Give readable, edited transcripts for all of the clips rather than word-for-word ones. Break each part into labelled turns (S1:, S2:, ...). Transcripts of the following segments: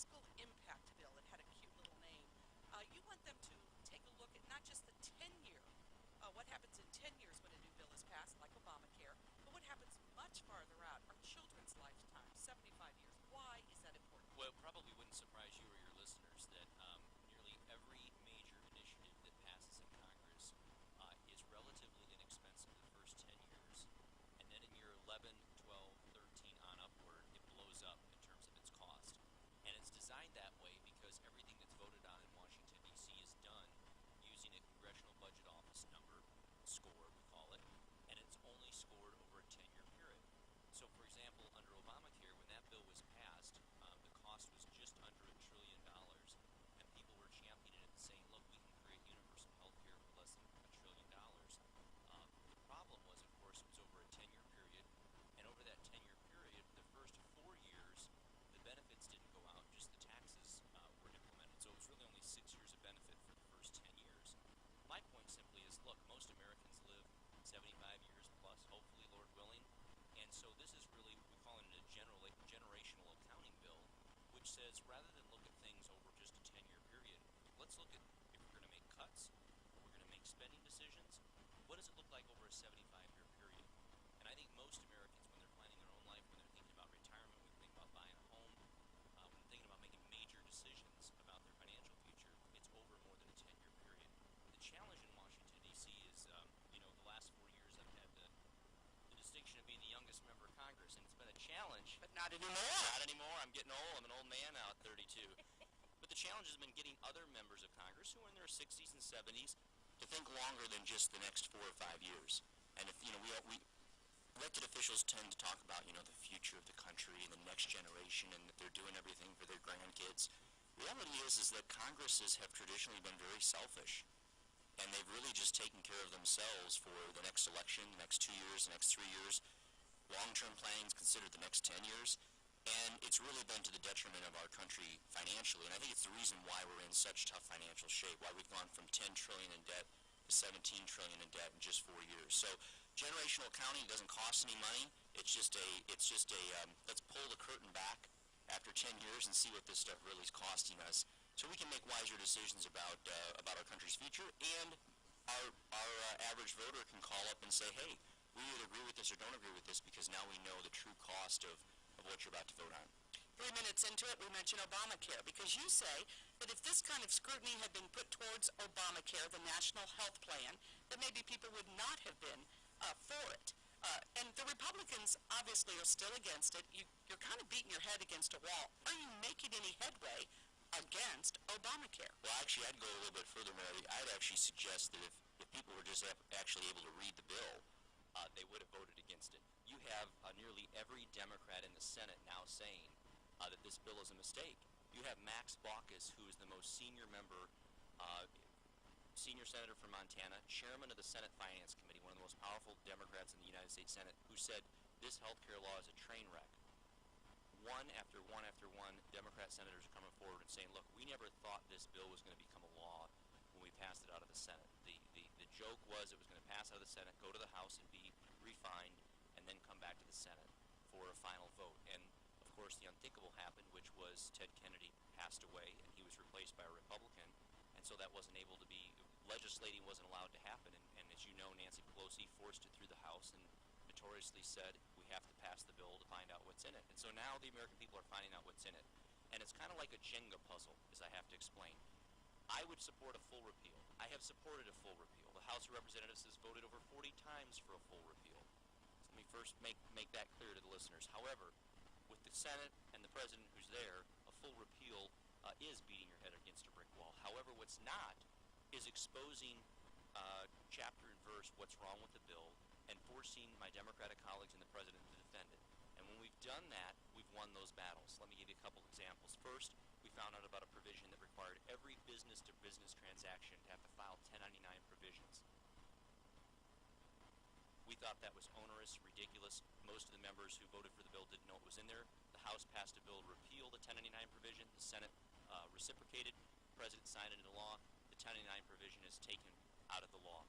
S1: fiscal impact bill. It had a cute little name. You want them to take a look at not just the 10-year, what happens in 10 years when a new bill is passed, like Obamacare, but what happens much farther out, our children's lifetime, 75 years. Why is that important?
S2: Well, it probably wouldn't surprise you or your listeners that nearly every major initiative that passes in Congress is relatively inexpensive the first 10 years, and then in year 11, 12, 13 on upward, it blows up in terms of its cost. And it's designed that way because everything that's voted on in Washington, D.C. is done using a Congressional Budget Office number, score we call it, and it's only scored over a 10-year period. So, for example, under Obamacare, when that bill was passed, the cost was just under $1 trillion, and people were championing it, saying, "Look, we can create universal health care for less than $1 trillion." The problem was, of course, it was over a 10-year period, and over that 10-year period, the first 4 years, the benefits didn't go out; just the taxes were implemented. So it was really only 6 years of benefit for the first 10 years. My point simply is, look, most Americans live 75 years plus, hopefully, Lord willing. And so this is really, we call it a generational accounting bill, which says rather than look at things over just a 10-year period, let's look at if we're going to make cuts, or we're going to make spending decisions, what does it look like over a 75-year period? And I think most Americans, when they're planning their own life, when they're thinking about retirement, when they're thinking about buying a home, when they're thinking about making major decisions about their financial future, it's over more than a 10-year period. The challenge in Washington, D.C. is, the last 4 years I've had the distinction of being the youngest member of Congress, and it's been a challenge.
S1: But not anymore.
S2: Not anymore. I'm getting old. I'm an old man now at 32. But the challenge has been getting other members of Congress who are in their 60s and 70s to think longer than just the next 4 or 5 years. And if we elected officials tend to talk about the future of the country and the next generation, and that they're doing everything for their grandkids. Reality is that Congresses have traditionally been very selfish, and they've really just taken care of themselves for the next election, the next 2 years, the next 3 years. Long-term planning is considered the next 10 years, and it's really been to the detriment of our country financially. And I think it's the reason why we're in such tough financial shape, why we've gone from 10 trillion in debt to 17 trillion in debt in just 4 years. So generational accounting doesn't cost any money. It's just a let's pull the curtain back after 10 years and see what this stuff really is costing us, so we can make wiser decisions about our country's future, and our average voter can call up and say, hey, we either agree with this or don't agree with this, because now we know the true cost of what you're about to vote on.
S1: 3 minutes into it, we mentioned Obamacare, because you say that if this kind of scrutiny had been put towards Obamacare, the National Health Plan, that maybe people would not have been for it. And the Republicans obviously are still against it. You're kind of beating your head against a wall. Are you making any headway against Obamacare?
S2: Well, actually, I'd go a little bit further, Mary. I'd actually suggest that if people were just actually able to read the bill, they would have voted against it. You have nearly every Democrat in the Senate now saying that this bill is a mistake. You have Max Baucus, who is the most senior member, senior senator from Montana, chairman of the Senate Finance Committee, one of the most powerful Democrats in the United States Senate, who said this health care law is a train wreck. One after one after one, Democrat senators are coming forward and saying, look, we never thought this bill was going to become a law when we passed it out of the Senate. The joke was it was going to pass out of the Senate, go to the House and be refined, and then come back to the Senate for a final vote. And, of course, the unthinkable happened, which was Ted Kennedy passed away, and he was replaced by a Republican, and so that wasn't able to be, legislating wasn't allowed to happen. And as you know, Nancy Pelosi forced it through the House and notoriously said we have to pass the bill to find out what's in it. And so now the American people are finding out what's in it. And it's kind of like a Jenga puzzle, as I have to explain. I would support a full repeal. I have supported a full repeal. The House of Representatives has voted over 40 times for a full repeal. So let me first make that clear to the listeners. However, with the Senate and the President who's there, a full repeal is beating your head against a brick wall. However, what's not is exposing chapter and verse what's wrong with the bill and forcing my Democratic colleagues and the President to defend it. And when we've done that, we've won those battles. Let me give you a couple examples. First, we found out about a provision that required every business-to-business transaction to have to file 1099 provisions. We thought that was onerous, ridiculous. Most of the members who voted for the bill didn't know it was in there. The House passed a bill to repeal the 1099 provision. The Senate reciprocated. The President signed it into law. The 1099 provision is taken out of the law.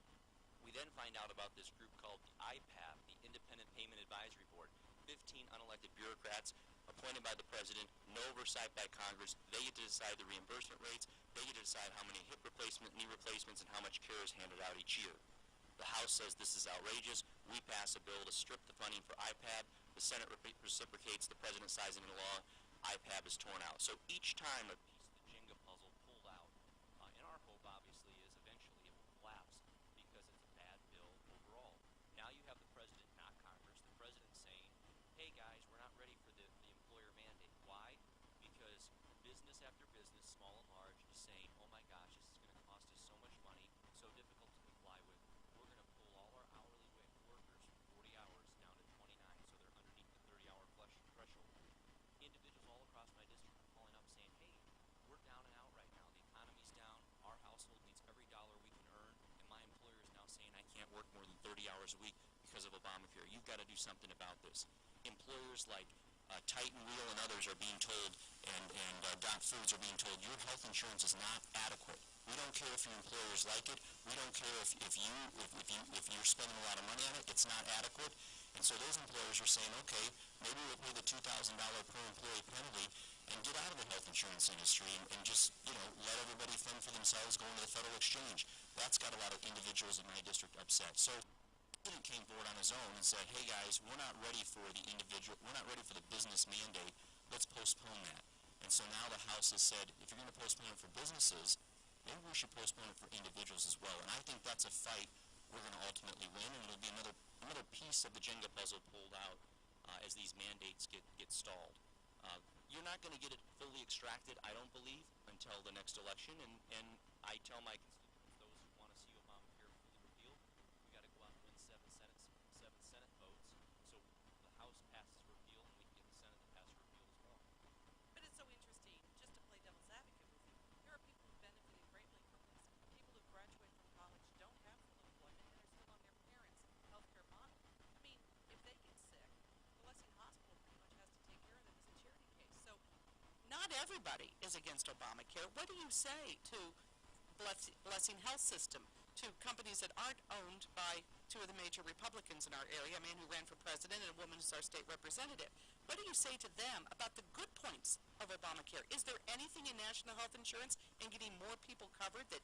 S2: We then find out about this group called the IPAB, the Independent Payment Advisory Board. 15 unelected bureaucrats appointed by the president, no oversight by Congress. They get to decide the reimbursement rates. They get to decide how many hip replacement, knee replacements, and how much care is handed out each year. The House says this is outrageous. We pass a bill to strip the funding for IPAB. The Senate reciprocates. The president signs into law. IPAB is torn out. So each time a piece of the Jenga puzzle pulled out, and our hope obviously is eventually it will collapse because it's a bad bill overall. Now you have the president, not Congress, the president saying, hey guys, we're not ready for the employer mandate. Why? Because business after business, small and large, is saying, oh my gosh, this is going to cost us so much money, so difficult to comply with. We're going to pull all our hourly workers from 40 hours down to 29, so they're underneath the 30-hour threshold. Individuals all across my district are calling up saying, hey, we're down and out right now. The economy's down. Our household needs every dollar we can earn, and my employer is now saying I can't work more than 30 hours a week because of Obamacare. You've got to do something about this. Employers like Titan Wheel and others are being told, and Dot Foods are being told, your health insurance is not adequate. We don't care if your employers like it. We don't care if you're spending a lot of money on it. It's not adequate. And so those employers are saying, okay, maybe we'll pay the $2,000 per employee penalty and get out of the health insurance industry and just, let everybody fend for themselves going to the federal exchange. That's got a lot of individuals in my district upset. So the president came forward on his own and said, hey guys, we're not ready for the business mandate. Let's postpone that. And so now the House has said, if you're going to postpone it for businesses, maybe we should postpone it for individuals as well. And I think that's a fight we're going to ultimately win, and it'll be another piece of the Jenga puzzle pulled out as these mandates get stalled. You're not going to get it fully extracted, I don't believe, until the next election. And I tell my constituents, those who want to see Obamacare fully repealed, we got to go out and win seven Senate votes, so the House passes repeal, and we can get the Senate to pass repeal as well.
S3: But it's so interesting, just to play devil's advocate with you, there are people who've benefited greatly from this. People who graduate from college don't have full employment and are still on their parents' health care model. I mean, if they get sick, Blessing Hospital pretty much has to take care of them as a charity case. So
S1: Not everybody is against Obamacare. What do you say to Blessing Health System, to companies that aren't owned by two of the major Republicans in our area, a man who ran for president and a woman who's our state representative? What do you say to them about the good points of Obamacare? Is there anything in national health insurance and getting more people covered that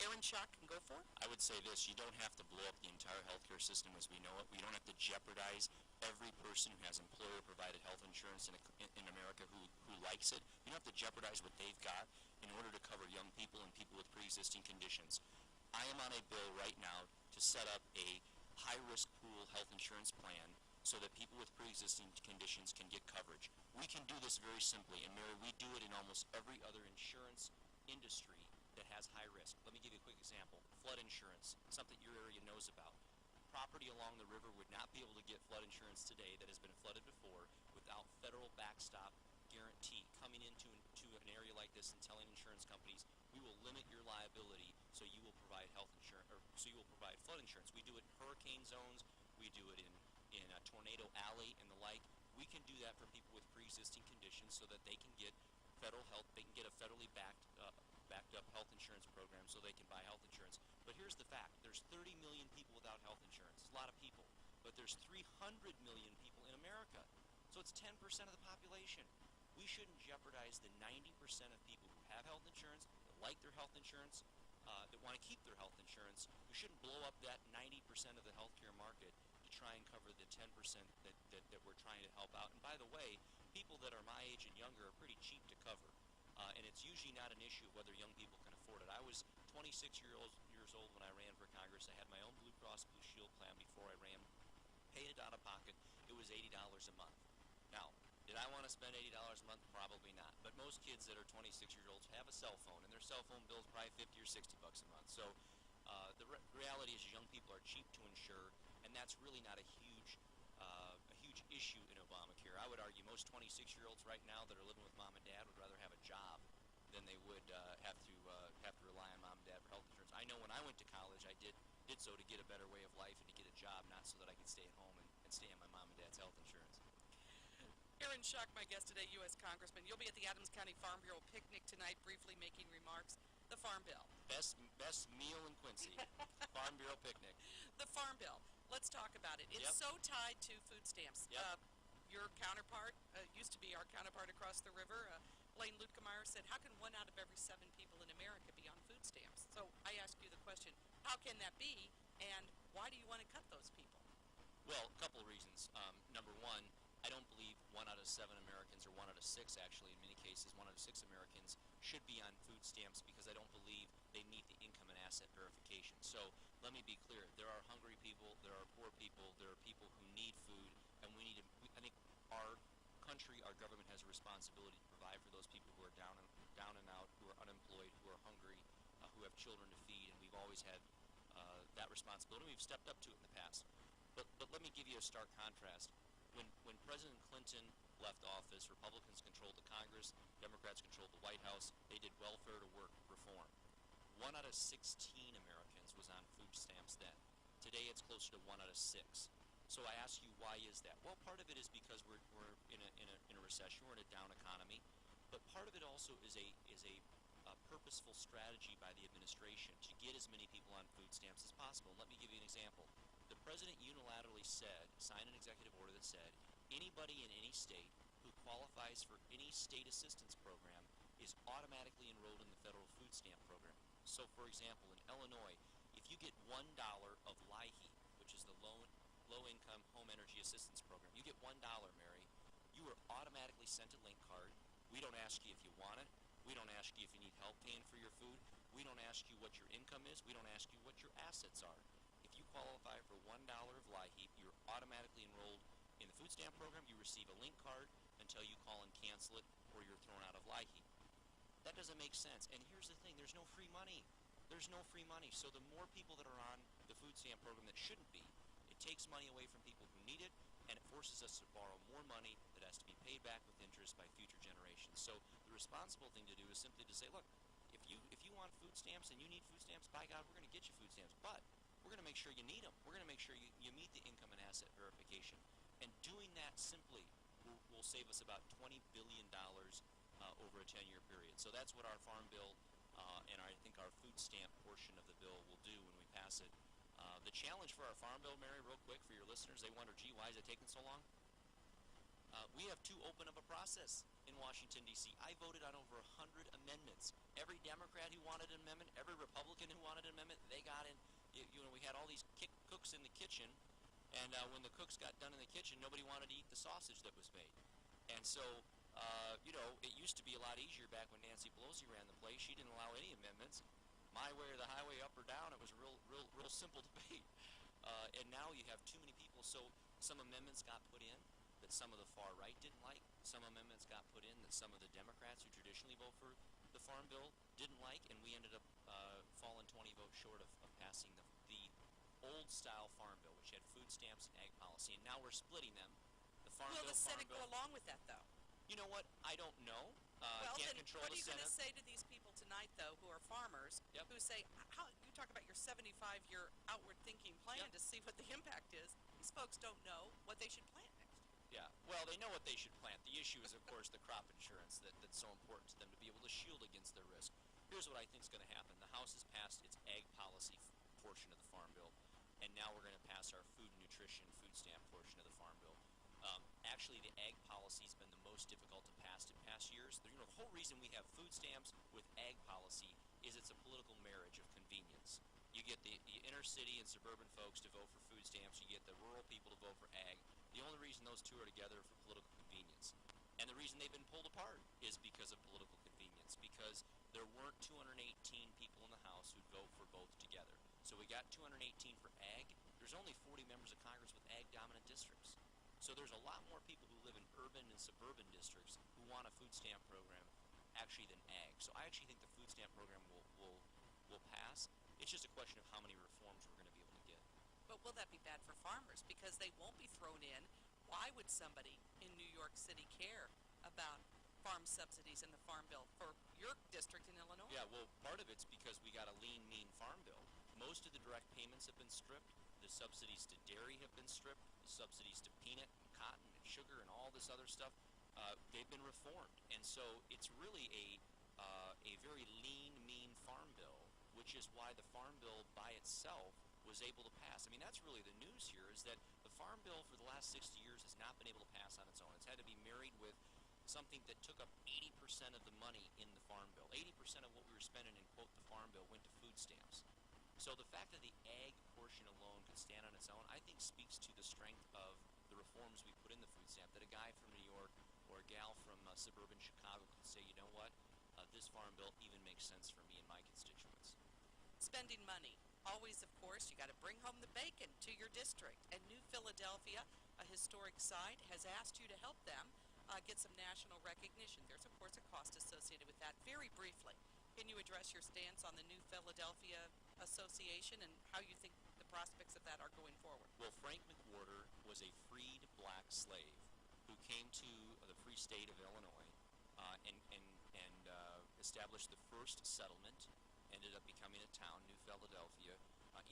S1: Aaron Schock can go for?
S2: I would say this, you don't have to blow up the entire healthcare system as we know it. We don't have to jeopardize every person who has employer-provided health insurance in America who likes it. You don't have to jeopardize what they've got in order to cover young people and people with pre-existing conditions. I am on a bill right now to set up a high-risk pool health insurance plan so that people with pre-existing conditions can get coverage. We can do this very simply, and Mary, we do it in almost every other insurance industry that has high risk. Let me give you a quick example. Flood insurance, something your area knows about. Property along the river would not be able to get flood insurance today that has been flooded before without federal backstop guarantee. Coming into an area like this and telling insurance companies, we will limit your liability so you will provide health insurance, or so you will provide flood insurance. We do it in hurricane zones, we do it in a tornado alley and the like. We can do that for people with pre-existing conditions so that they can get federal health, they can get a federally backed up health insurance program so they can buy health insurance. But here's the fact, there's 30 million people without health insurance. It's a lot of people, but there's 300 million people in America. So it's 10% of the population. We shouldn't jeopardize the 90% of people who have health insurance, that like their health insurance, that want to keep their health insurance. We shouldn't blow up that 90% of the healthcare market to try and cover the 10% that we're trying to help out. And by the way, people that are my age and younger are pretty cheap to cover. And it's usually not an issue of whether young people can afford it. I was 26 years old when I ran for Congress. I had my own Blue Cross Blue Shield plan before I ran. Paid it out of pocket. It was $80 a month. Now, did I want to spend $80 a month? Probably not. But most kids that are 26 years old have a cell phone, and their cell phone bill is probably 50 or 60 bucks a month. So the reality is young people are cheap to insure, and that's really not a huge issue in Obamacare. I would argue most 26-year-olds right now that are living with mom and dad would rather have a job than they would have to rely on mom and dad for health insurance. I know when I went to college, I did so to get a better way of life and to get a job, not so that I could stay at home and stay on my mom and dad's health insurance.
S3: Aaron Schock, my guest today, U.S. Congressman. You'll be at the Adams County Farm Bureau picnic tonight, briefly making remarks. The Farm Bill.
S2: Best meal in Quincy. Farm Bureau picnic.
S3: The Farm Bill. Let's talk about it. It's
S2: Yep.
S3: so tied to food stamps.
S2: Yep.
S3: your counterpart, used to be our counterpart across the river, Blaine Luetkemeyer, said, how can 1 out of every 7 people in America be on food stamps? So I ask you the question, how can that be, and why do you want to cut those people?
S2: Well, a couple of reasons. Number one, I don't believe 1 out of 7 Americans, or 1 out of 6 actually, in many cases, 1 out of 6 Americans should be on food stamps because I don't believe they meet the income and asset verification. So let me be clear: there are hungry people, there are poor people, there are people who need food, and I think our country, our government has a responsibility to provide for those people who are down and out, who are unemployed, who are hungry, who have children to feed, and we've always had that responsibility. We've stepped up to it in the past. But let me give you a stark contrast. When President Clinton left office, Republicans controlled the Congress, Democrats controlled the White House. They did welfare to work reform. 1 out of 16 Americans was on food stamps then. Today it's closer to 1 out of 6. So I ask you, why is that? Well, part of it is because we're in a recession, we're in a down economy, but part of it also is a purposeful strategy by the administration to get as many people on food stamps as possible. Let me give you an example. The president unilaterally signed an executive order that said anybody in any state who qualifies for any state assistance program is automatically enrolled in the federal food stamp program. So, for example, in Illinois, if you get $1 of LIHEAP, which is the low income home energy assistance program, you get $1, Mary, you are automatically sent a link card. We don't ask you if you want it. We don't ask you if you need help paying for your food. We don't ask you what your income is. We don't ask you what your assets are. If you qualify for $1 of LIHEAP, you're automatically enrolled in the food stamp program. You receive a link card until you call and cancel it, or you're thrown out of LIHEAP. That doesn't make sense. And here's the thing: there's no free money. There's no free money. So the more people that are on the food stamp program that shouldn't be, it takes money away from people who need it, and it forces us to borrow more money that has to be paid back with interest by future generations. So the responsible thing to do is simply to say, look, if you want food stamps and you need food stamps, by God, we're going to get you food stamps, but we're going to make sure you need them. We're going to make sure you meet the income and asset verification. And doing that simply will save us about $20 billion over a 10-year period. So that's what our farm bill and I think our food stamp portion of the bill will do when we pass it. The challenge for our farm bill, Mary, real quick for your listeners, they wonder, gee, why is it taking so long? We have too open of a process in Washington, D.C. I voted on over 100 amendments. Every Democrat who wanted an amendment, every Republican who wanted an amendment, they got in. We had all these cooks in the kitchen, and when the cooks got done in the kitchen, nobody wanted to eat the sausage that was made. And so, it used to be a lot easier back when Nancy Pelosi ran the place. She didn't allow any amendments. My way or the highway, up or down, it was a real simple debate. And now you have too many people, so some amendments got put in that some of the far right didn't like. Some amendments got put in that some of the Democrats who traditionally vote for the farm bill didn't like, and we ended up falling 20 votes short of passing the old-style farm bill, which had food stamps and ag policy, and now we're splitting them. The farm
S3: Will
S2: bill,
S3: the Senate go along with that, though?
S2: You know what? I don't know.
S3: Well,
S2: Can't
S3: then
S2: control
S3: what are
S2: the
S3: you going to
S2: Senate.
S3: say to these people tonight, though, who are farmers,
S2: Yep.
S3: who say, how you talk about your 75-year outward-thinking plan
S2: Yep.
S3: to see what the impact is? These folks don't know what they should plant next year.
S2: Yeah, well, they know what they should plant. The issue is, of course, the crop insurance that's so important to them to be able to shield against their risk. Here's what I think is going to happen. The House has passed its ag policy portion of the farm bill, and now we're going to pass our food and nutrition food stamp portion of the farm bill. Actually, the ag policy has been the most difficult to pass in past years. The whole reason we have food stamps with ag policy is it's a political marriage of convenience. You get the inner city and suburban folks to vote for food stamps. You get the rural people to vote for ag. The only reason those two are together is for political convenience. And the reason they've been pulled apart is because of political convenience, because there weren't 218 people in the House who'd vote for both together. So we got 218 for ag. There's only 40 members of Congress with ag-dominant districts. So there's a lot more people who live in urban and suburban districts who want a food stamp program actually than ag. So I actually think the food stamp program will pass. It's just a question of how many reforms we're going to be able to get.
S3: But will that be bad for farmers? Because they won't be thrown in. Why would somebody in New York City care about farm subsidies in the farm bill for your district in Illinois?
S2: Yeah, well, part of it's because we got a lean, mean farm bill. Most of the direct payments have been stripped. The subsidies to dairy have been stripped. The subsidies to peanut and cotton and sugar and all this other stuff, they've been reformed. And so it's really a very lean, mean farm bill, which is why the farm bill by itself was able to pass. I mean, that's really the news here, is that the Farm Bill for the last 60 years has not been able to pass on its own. It's had to be married with something that took up 80% of the money in the Farm Bill. 80% of what we were spending in, quote, the Farm Bill went to food stamps. So the fact that the ag portion alone could stand on its own, I think speaks to the strength of the reforms we put in the food stamp, that a guy from New York or a gal from suburban Chicago could say, you know what, this Farm Bill even makes sense for me and my constituents.
S3: Spending money. Always, of course, you got to bring home the bacon to your district. And New Philadelphia, a historic site, has asked you to help them get some national recognition. There's, of course, a cost associated with that. Very briefly, can you address your stance on the New Philadelphia Association and how you think the prospects of that are going forward?
S2: Well, Frank McWhorter was a freed black slave who came to the free state of Illinois and established the first settlement, ended up becoming a town, New Philadelphia,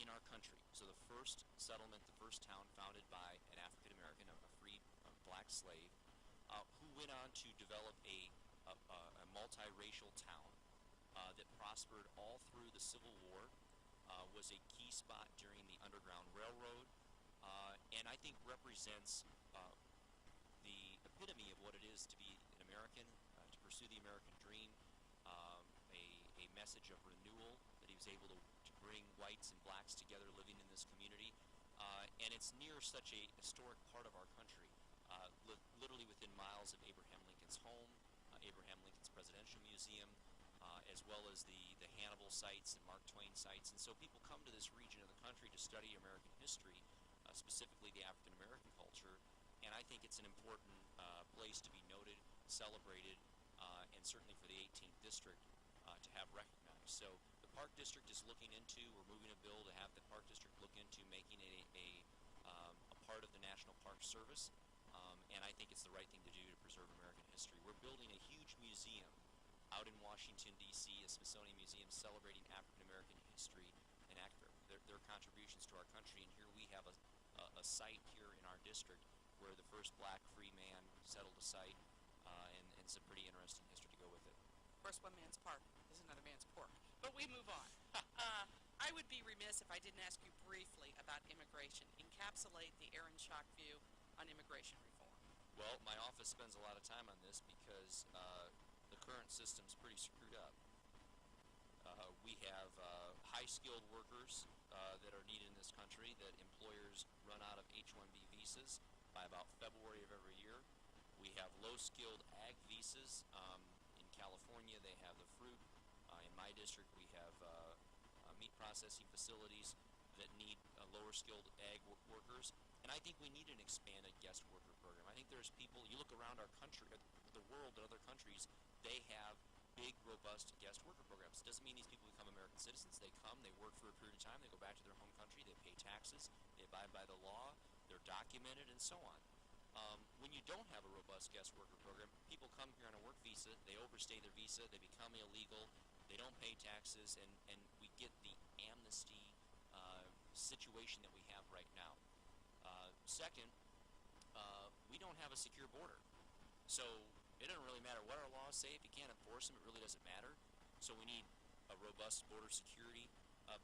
S2: in our country. So the first settlement, the first town founded by an African American, a freed black slave, who went on to develop a multiracial town that prospered all through the Civil War, was a key spot during the Underground Railroad, and I think represents the epitome of what it is to be an American, to pursue the American dream, a message of renewal that he was able to bring whites and blacks together living in this community. And it's near such a historic part of our country, literally within miles of Abraham Lincoln's home, Abraham Lincoln's Presidential Museum, as well as the Hannibal sites and Mark Twain sites. And so people come to this region of the country to study American history, specifically the African American culture, and I think it's an important place to be noted, celebrated, and certainly for the 18th District to have recognized. So the Park District is looking into, we're moving a bill to have the Park District look into making it a part of the National Park Service, and I think it's the right thing to do to preserve American history. We're building a huge museum out in Washington, D.C., a Smithsonian Museum celebrating African American history and their contributions to our country, and here we have a site here in our district where the first black free man settled a site, and some pretty interesting history to go with it.
S3: Of course, one man's park is another man's pork. But we move on. I would be remiss if I didn't ask you briefly about immigration. Encapsulate the Aaron Schock view on immigration reform.
S2: Well, my office spends a lot of time on this because the current system's pretty screwed up. We have high-skilled workers that are needed in this country that employers run out of H-1B visas by about February of every year. We have low-skilled ag visas. In California, they have the fruit. In my district, we have meat processing facilities that need lower-skilled ag workers. And I think we need an expanded guest worker program. I think there's people, you look around our country, the world and other countries, they have big, robust guest worker programs. It doesn't mean these people become American citizens. They come, they work for a period of time, they go back to their home country, they pay taxes, they abide by the law, they're documented, and so on. When you don't have a robust guest worker program, people come here on a work visa, they overstay their visa, they become illegal, they don't pay taxes, and we get the amnesty situation that we have right now. Second, we don't have a secure border. So it doesn't really matter what our laws say. If you can't enforce them, it really doesn't matter. So we need a robust border security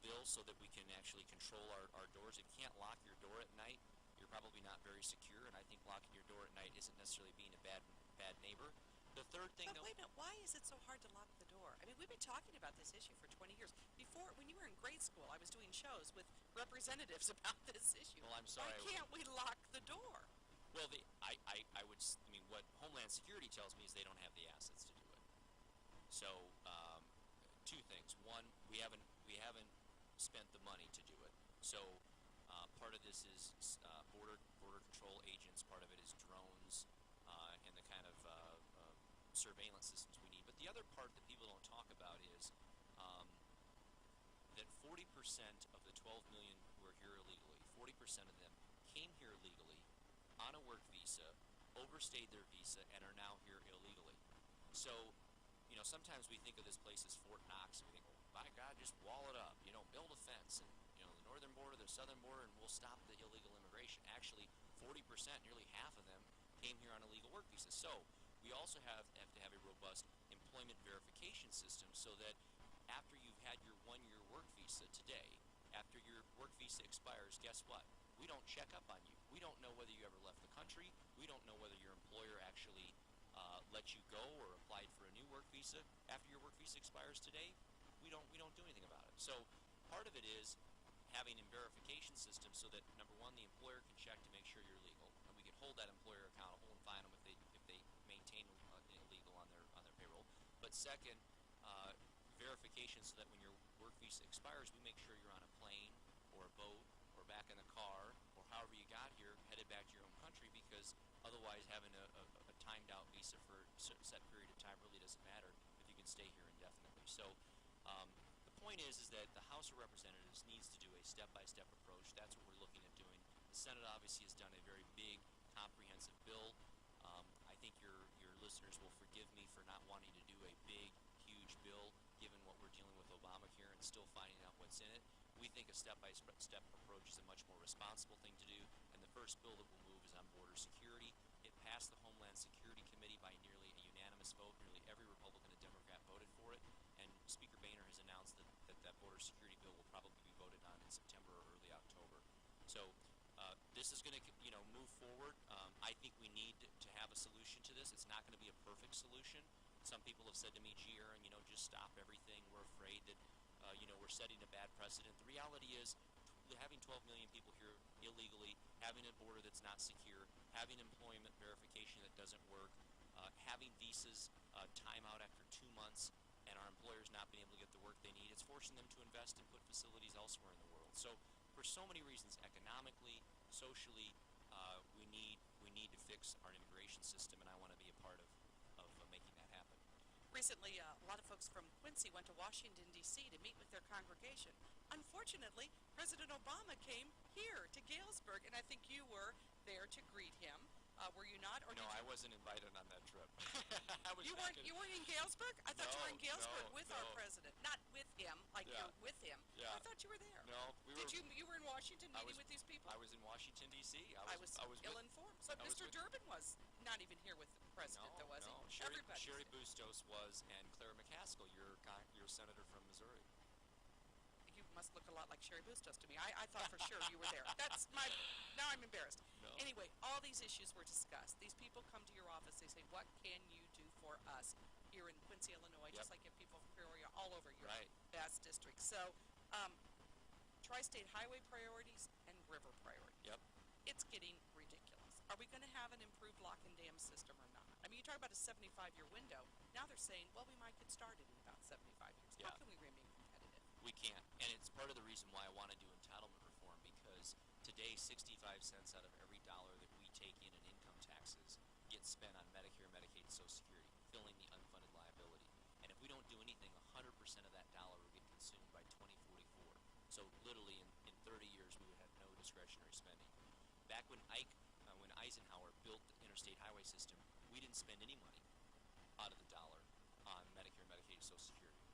S2: bill so that we can actually control our doors. If you can't lock your door at night, you're probably not very secure, and I think locking your door at night isn't necessarily being a bad neighbor. The third thing,
S3: But wait a minute, why is it so hard to lock the door? I mean, we've been talking about this issue for 20 years. Before, when you were in grade school, I was doing shows with representatives about this issue.
S2: Well, I'm sorry.
S3: Why can't we lock the door?
S2: Well, I mean, what Homeland Security tells me is they don't have the assets to do it. So, two things. One, we haven't spent the money to do it. So, part of this is border control agents. Part of it is drones and the kind of surveillance systems we need. But the other part that people don't talk about is that 40% of the 12 million who are here illegally, 40% of them came here legally on a work visa, overstayed their visa, and are now here illegally. So, sometimes we think of this place as Fort Knox, and we think, well, by God, just wall it up, build a fence, and, the northern border, the southern border, and we'll stop the illegal immigration. Actually, 40%, nearly half of them, came here on illegal work visas. So, we also have to have a robust employment verification system so that after you've had your one-year work visa today, after your work visa expires, guess what? We don't check up on you. We don't know whether you ever left the country. We don't know whether your employer actually let you go or applied for a new work visa. After your work visa expires today, we don't do anything about it. So part of it is having a verification system so that, number one, the employer can check to make sure you're legal, and we can hold that employer accountable and fine them if they maintain illegal on their payroll. But second, verification so that when your work visa expires, we make sure you're on a plane or a boat or back in the car or however you got here, headed back to your own country, because otherwise having a timed out visa for a set period of time really doesn't matter if you can stay here indefinitely. So the point is that the House of Representatives needs to do a step-by-step approach. That's what we're looking at doing. The Senate obviously has done a very big, comprehensive bill. I think your listeners will forgive me for not wanting to do a big, huge bill, given what we're dealing with Obamacare and still finding out what's in it. We think a step-by-step approach is a much more responsible thing to do, and the first bill that will move is on border security. It passed the Homeland Security Committee by nearly a unanimous vote. Nearly every Republican and Democrat voted for it, and Speaker Boehner has announced that border security bill will probably be voted on in September or early October. So this is going to move forward. I think we need to have a solution to this. It's not going to be a perfect solution. Some people have said to me, gee, Aaron, just stop everything. We're afraid that we're setting a bad precedent. The reality is having 12 million people here illegally, having a border that's not secure, having employment verification that doesn't work, having visas time out after 2 months, and our employers not being able to get the work they need, it's forcing them to invest and put facilities elsewhere in the world. So for so many reasons, economically, socially, we need to fix our immigration system, and I want to be a part of making that happen.
S3: Recently, a lot of folks from Quincy went to Washington, D.C. to meet with their congregation. Unfortunately, President Obama came here to Galesburg, and I think you were there to greet him. Were you not? Or
S2: No,
S3: did
S2: I wasn't invited on that trip.
S3: you weren't in Galesburg? I thought you were in Galesburg with our
S2: no.
S3: president. Not with him, like
S2: Yeah.
S3: you're with him.
S2: Yeah.
S3: I thought you were there.
S2: No,
S3: You were in Washington meeting with these people?
S2: I was in Washington, D.C.
S3: I was
S2: with,
S3: ill-informed. But
S2: I was
S3: Mr.
S2: with-
S3: Durbin was not even here with the president, though, was
S2: no.
S3: he? Everybody.
S2: Sherry Bustos was, and Clara McCaskill, your senator from Missouri.
S3: You must look a lot like Sherry Bustos to me. I thought for sure you were there. Now I'm embarrassed.
S2: No.
S3: Anyway, all these issues were discussed. These people come to your office, they say, what can you do for us here in Quincy, Illinois, just like you have people from Peoria all over your
S2: Right.
S3: vast district. So, tri-state highway priorities and river priorities.
S2: Yep.
S3: It's getting ridiculous. Are we going to have an improved lock and dam system or not? I mean, you talk about a 75-year window. Now they're saying, well, we might get started in about 75 years.
S2: Yeah.
S3: How can we remain competitive?
S2: We can't, and it's part of the reason why I want to do entitlement reform, because today 65 cents out of every dollar that we take in income taxes gets spent on Medicare, Medicaid, and Social Security, filling the unfunded liability. And if we don't do anything, 100% of that dollar will get consumed by 2044. So literally in 30 years we would have no discretionary spending. Back when Eisenhower built the interstate highway system, we didn't spend any money out of the dollar on Medicare, Medicaid, and Social Security.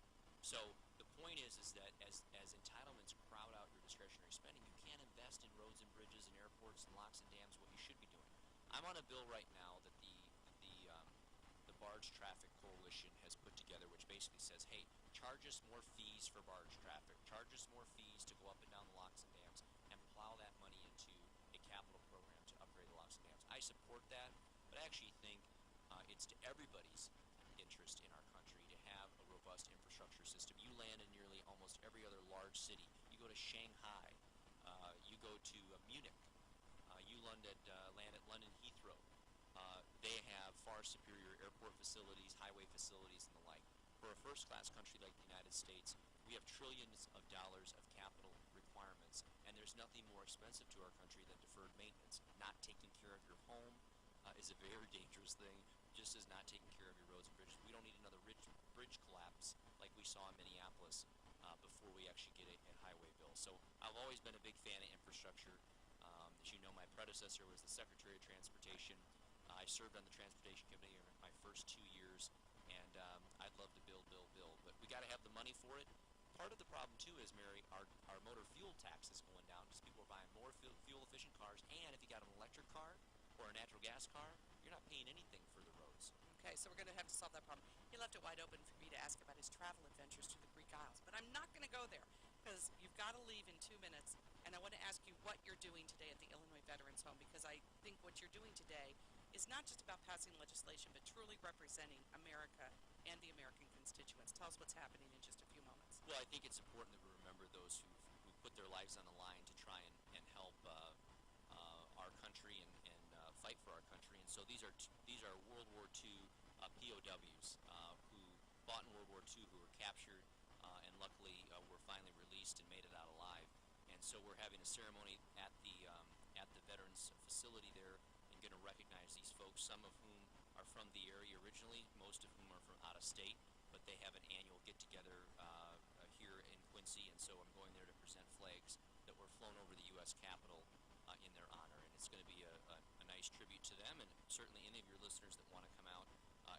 S2: So the point is that as entitlements crowd out your discretionary spending, you can't invest in roads and bridges and airports and locks and dams, what you should be doing. I'm on a bill right now that the Barge Traffic Coalition has put together, which basically says, hey, charge us more fees for barge traffic, charge us more fees to go up and down the locks and dams, and plow that money into a capital program to upgrade the locks and dams. I support that, but I actually think it's to everybody's interest in our country to have a robust infrastructure system. You land in nearly almost every other large city. You go to Shanghai, you go to Munich, you land at London Heathrow. They have far superior airport facilities, highway facilities, and the like. For a first-class country like the United States, we have trillions of dollars of capital requirements, and there's nothing more expensive to our country than deferred maintenance. Not taking care of your home is a very dangerous thing, just as not taking care of your roads and bridges. We don't need another bridge collapse like we saw in Minneapolis before we actually get a highway bill. So I've always been a big fan of infrastructure. As you know, my predecessor was the Secretary of Transportation. I served on the Transportation Committee in my first 2 years, and I'd love to build, but we got to have the money for it. Part of the problem, too, is, Mary, our motor fuel tax is going down because people are buying more fuel-efficient cars, and if you got an electric car or a natural gas car, you're not paying anything for the roads.
S3: Okay, so we're going to have to solve that problem. He left it wide open for me to ask about his travel adventures to the Greek Isles, but I'm not going to go there because you've got to leave in 2 I want to ask you what you're doing today at the Illinois Veterans Home, because I think what you're doing today is not just about passing legislation, but truly representing America and the American constituents. Tell us what's happening in just a few moments.
S2: Well, I think it's important that we remember those who put their lives on the line to try and help our country and fight for our country. And so these are World War II POWs who fought in World War II, who were captured, and luckily were finally released and made it out alive. And so we're having a ceremony at the veterans facility there, and going to recognize these folks, some of whom are from the area originally, most of whom are from out of state, but they have an annual get-together here in Quincy, and so I'm going there to present flags that were flown over the U.S. Capitol in their honor, and it's going to be a nice tribute to them, and certainly any of your listeners that want to come out,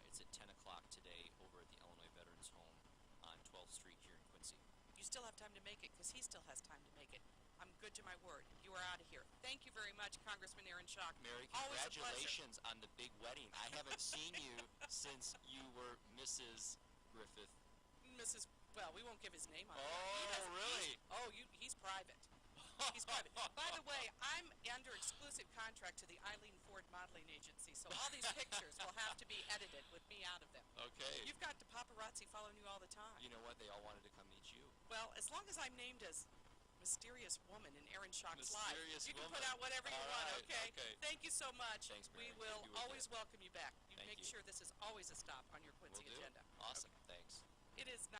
S2: it's at 10 o'clock today over at the Illinois Veterans Home on 12th Street here in Quincy.
S3: You still have time to make it, because he still has time to make it. I'm good to my word. You are out of here. Thank you very much, Congressman Aaron Schock.
S2: Mary,
S3: Always a pleasure.
S2: congratulations on the big wedding. I haven't seen you since you were Mrs. Griffith.
S3: Mrs. Well, we won't give his name on
S2: Really?
S3: He's private. He's private. By the way, I'm under exclusive contract to the Eileen Ford Modeling Agency, so all these pictures will have to be edited with me out of them.
S2: Okay.
S3: You've got the paparazzi following you all the time.
S2: You know what? They all wanted to come meet you.
S3: Well, as long as I'm named as Mysterious Woman in Aaron Schock's life,
S2: Mysterious
S3: you can
S2: Woman.
S3: put out whatever you
S2: All
S3: want,
S2: right,
S3: okay?
S2: okay.
S3: Thank you so much.
S2: Thanks, Mary.
S3: We will
S2: Thank you
S3: always
S2: again.
S3: welcome you back. You
S2: Thank
S3: make
S2: you.
S3: sure this is always a stop on your
S2: Will
S3: Quincy
S2: do.
S3: agenda.
S2: Awesome.
S3: Okay.
S2: Thanks.
S3: It is